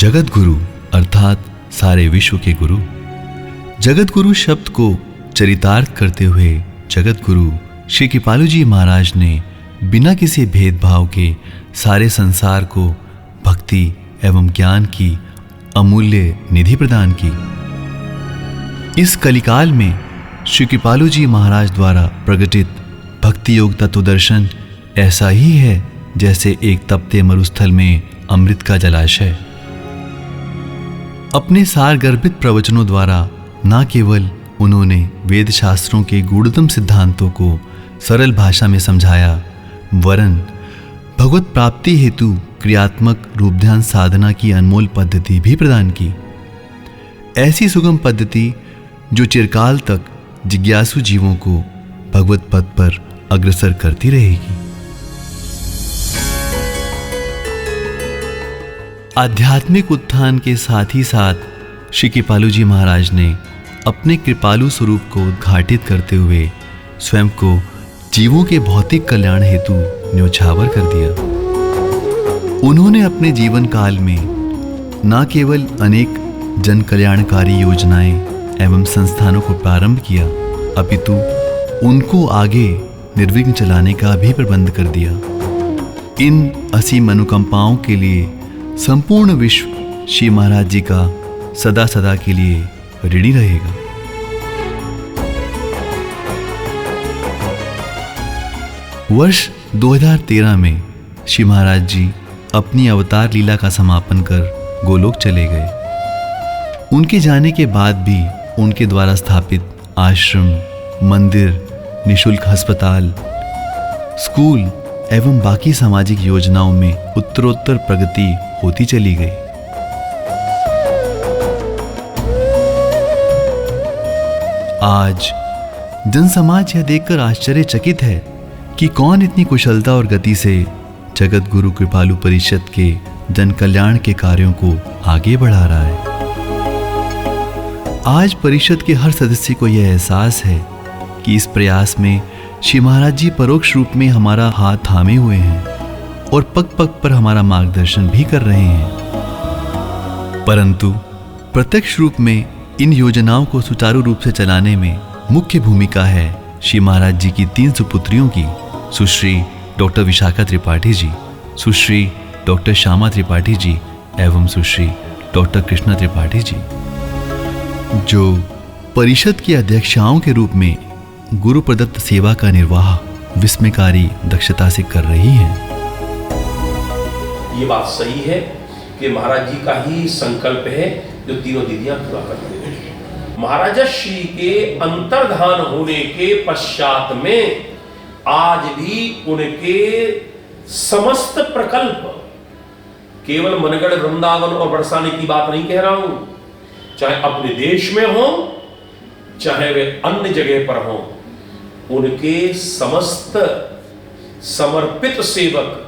जगत गुरु अर्थात सारे विश्व के गुरु। जगत गुरु शब्द को चरितार्थ करते हुए जगत गुरु श्री कृपालु जी महाराज ने बिना किसी भेदभाव के सारे संसार को भक्ति एवं ज्ञान की अमूल्य निधि प्रदान की। इस कलिकाल में श्री कृपालु जी महाराज द्वारा प्रकटित भक्ति योग तत्व दर्शन ऐसा ही है जैसे एक तपते मरुस्थल में अमृत का जलाशय। अपने सार गर्भित प्रवचनों द्वारा न केवल उन्होंने वेद शास्त्रों के गूढ़तम सिद्धांतों को सरल भाषा में समझाया, वरन भगवत प्राप्ति हेतु क्रियात्मक रूप ध्यान साधना की अनमोल पद्धति भी प्रदान की। ऐसी सुगम पद्धति जो चिरकाल तक जिज्ञासु जीवों को भगवत पद पर अग्रसर करती रहेगी। आध्यात्मिक उत्थान के साथ ही साथ श्री कृपालु जी महाराज ने अपने कृपालु स्वरूप को उद्घाटित करते हुए स्वयं को जीवों के भौतिक कल्याण हेतु न्योछावर कर दिया। उन्होंने अपने जीवन काल में न केवल अनेक जन कल्याणकारी योजनाएं एवं संस्थानों को प्रारंभ किया, अपितु उनको आगे निर्विघ्न चलाने का भी प्रबंध कर दिया। इन असीम अनुकंपाओं के लिए संपूर्ण विश्व श्री महाराज जी का सदा सदा के लिए ऋणी रहेगा। वर्ष 2013 में श्री महाराज जी अपनी अवतार लीला का समापन कर गोलोक चले गए। उनके जाने के बाद भी उनके द्वारा स्थापित आश्रम, मंदिर, निशुल्क अस्पताल, स्कूल एवं बाकी सामाजिक योजनाओं में उत्तरोत्तर प्रगति होती चली गई। आज जनसमाज यह देखकर आश्चर्यचकित है कि कौन इतनी कुशलता और गति से जगत गुरु कृपालु परिषद के जन कल्याण के कार्यों को आगे बढ़ा रहा है। आज परिषद के हर सदस्य को यह एहसास है कि इस प्रयास में श्री महाराज जी परोक्ष रूप में हमारा हाथ थामे हुए हैं और पग पग पर हमारा मार्गदर्शन भी कर रहे हैं। परंतु प्रत्यक्ष रूप में इन योजनाओं को सुचारू रूप से चलाने में मुख्य भूमिका है श्री महाराज जी की 3 सुपुत्रियों की, सुश्री डॉक्टर विशाखा त्रिपाठी जी, सुश्री डॉक्टर श्यामा त्रिपाठी जी एवं सुश्री डॉक्टर कृष्णा त्रिपाठी जी, जो परिषद की अध्यक्षाओं के रूप में गुरु प्रदत्त सेवा का निर्वाह विस्मयकारी दक्षता से कर रही हैं। ये बात सही है कि महाराज जी का ही संकल्प है जो तीनों दीदियां पूरा करते हैं। महाराजा श्री के अंतर्धान होने के पश्चात में आज भी उनके समस्त प्रकल्प, केवल मनगढ़, वृंदावन और बरसाने की बात नहीं कह रहा हूं, चाहे अपने देश में हो चाहे वे अन्य जगह पर हो, उनके समस्त समर्पित सेवक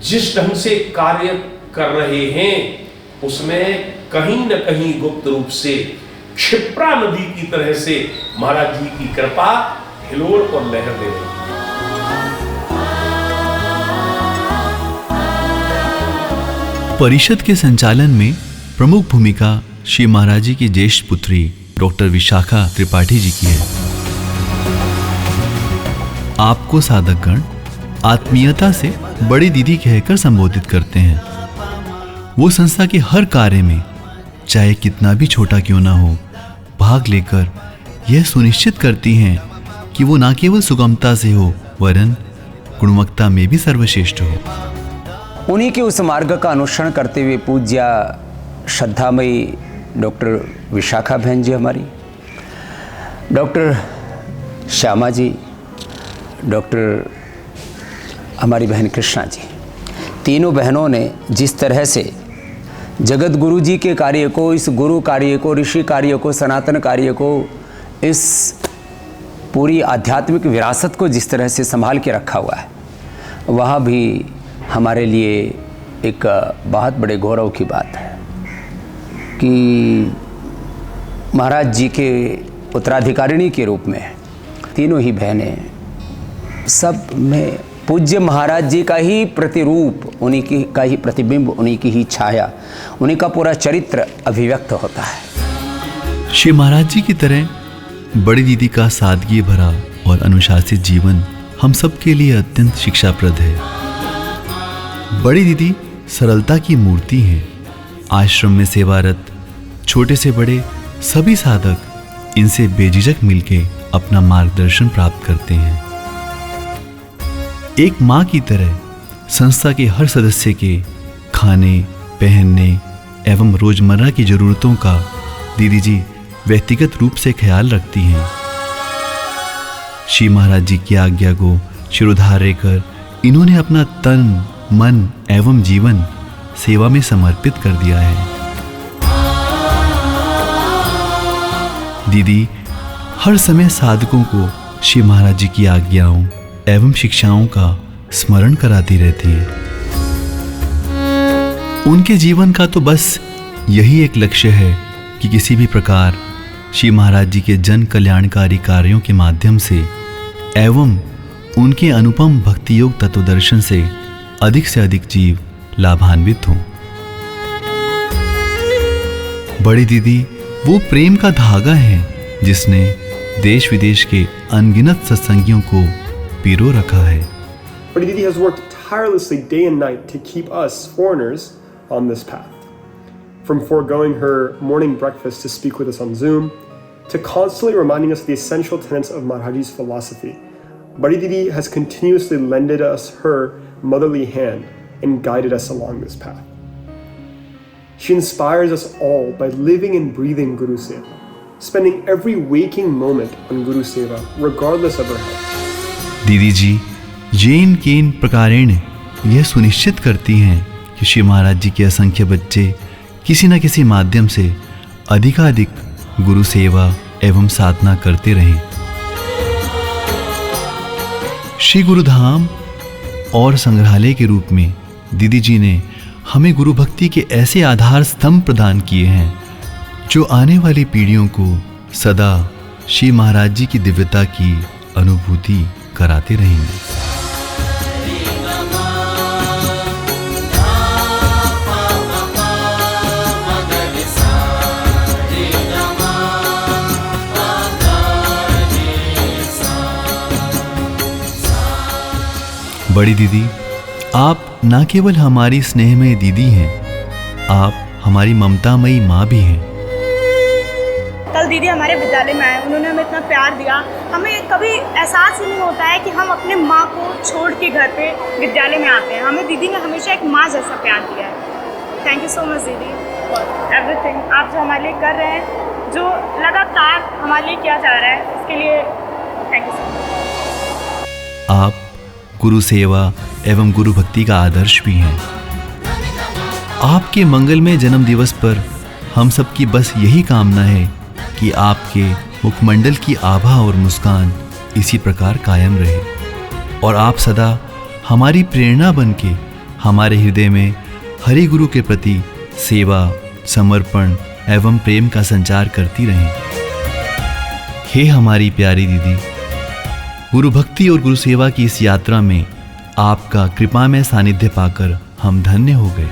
जिस ढंग से कार्य कर रहे हैं उसमें कहीं न कहीं गुप्त रूप से क्षिप्रा नदी की तरह से महाराज जी की कृपा हिलोर और लहर दे रही। परिषद के संचालन में प्रमुख भूमिका श्री महाराज जी की ज्येष्ठ पुत्री डॉक्टर विशाखा त्रिपाठी जी की है। आपको साधकगण आत्मीयता से बड़ी दीदी कहकर संबोधित करते हैं। वो संस्था के हर कार्य में चाहे कितना भी छोटा क्यों ना हो भाग लेकर यह सुनिश्चित करती हैं कि वो न केवल सुगमता से हो वरन गुणवत्ता में भी सर्वश्रेष्ठ हो। उन्हीं के उस मार्ग का अनुसरण करते हुए पूज्या श्रद्धामयी डॉक्टर विशाखा बहन जी हमारी, डॉक्टर श्यामा जी, डॉक्टर हमारी बहन कृष्णा जी, तीनों बहनों ने जिस तरह से जगत गुरु जी के कार्य को, इस गुरु कार्य को, ऋषि कार्य को, सनातन कार्य को, इस पूरी आध्यात्मिक विरासत को जिस तरह से संभाल के रखा हुआ है, वह भी हमारे लिए एक बहुत बड़े गौरव की बात है कि महाराज जी के उत्तराधिकारिणी के रूप में तीनों ही बहनें सब में पूज्य महाराज जी का ही प्रतिरूप, उन्हीं की का ही प्रतिबिंब, उन्हीं की ही छाया, उन्हीं का पूरा चरित्र अभिव्यक्त होता है। श्री महाराज जी की तरह बड़ी दीदी का सादगी भरा और अनुशासित जीवन हम सब के लिए अत्यंत शिक्षाप्रद है। बड़ी दीदी सरलता की मूर्ति हैं। आश्रम में सेवारत छोटे से बड़े सभी साधक इनसे बेझिझक मिलके अपना मार्गदर्शन प्राप्त करते हैं। एक माँ की तरह संस्था के हर सदस्य के खाने, पहनने एवं रोजमर्रा की जरूरतों का दीदी जी व्यक्तिगत रूप से ख्याल रखती हैं। श्री महाराज जी की आज्ञा को शिरोधार्य कर इन्होंने अपना तन, मन एवं जीवन सेवा में समर्पित कर दिया है। दीदी हर समय साधकों को श्री महाराज जी की आज्ञाओं एवं शिक्षाओं का स्मरण कराती रहती है। उनके जीवन का तो बस यही एक लक्ष्य है कि किसी भी प्रकार श्री महाराज जी के जन कल्याणकारी कार्यों के माध्यम से एवं उनके अनुपम भक्ति योग तत्वदर्शन से अधिक जीव लाभान्वित हों। बड़ी दीदी वो प्रेम का धागा है जिसने देश विदेश के अनगिनत सत्संगियों को पिरो रखा है। Badi Didi has worked tirelessly day and night to keep us foreigners on this path. From foregoing her morning breakfast to speak with us on Zoom, to constantly reminding us the essential tenets of Maharajji's philosophy, Badi Didi has continuously lended us her motherly hand and guided us along this path. She inspires us all by living and breathing Guru Seva, spending every waking moment on Guru Seva, regardless of her health. दीदी जी येन केन प्रकारेण यह सुनिश्चित करती हैं कि श्री महाराज जी के असंख्य बच्चे किसी न किसी माध्यम से अधिकाधिक गुरु सेवा एवं साधना करते रहें। श्री गुरुधाम और संग्रहालय के रूप में दीदी जी ने हमें गुरु भक्ति के ऐसे आधार स्तंभ प्रदान किए हैं जो आने वाली पीढ़ियों को सदा श्री महाराज जी की दिव्यता की अनुभूति कराते रहेंगे। बड़ी दीदी आप न केवल हमारी स्नेहमयी दीदी हैं, आप हमारी ममतामयी माँ भी हैं। कल दीदी हमारे विद्यालय में आए, उन्होंने हमें इतना प्यार दिया, हमें कभी एहसास ही नहीं होता है कि हम अपने माँ को छोड़ के घर पे विद्यालय में आते हैं। हमें दीदी ने हमेशा एक माँ जैसा प्यार दिया है। थैंक यू सो मच दीदी फॉर एवरीथिंग। आप जो हमारे लिए कर रहे हैं, जो लगातार हमारे लिए किया जा रहा है, उसके लिए थैंक यू सो मच। आप गुरु सेवा एवं गुरु भक्ति का आदर्श भी हैं। आपके मंगलमय जन्म दिवस पर हम सबकी बस यही कामना है कि आपके मुखमंडल की आभा और मुस्कान इसी प्रकार कायम रहे और आप सदा हमारी प्रेरणा बनके हमारे हृदय में हरि गुरु के प्रति सेवा, समर्पण एवं प्रेम का संचार करती रहें। हे हमारी प्यारी दीदी, गुरु भक्ति और गुरु सेवा की इस यात्रा में आपका कृपामय सानिध्य पाकर हम धन्य हो गए।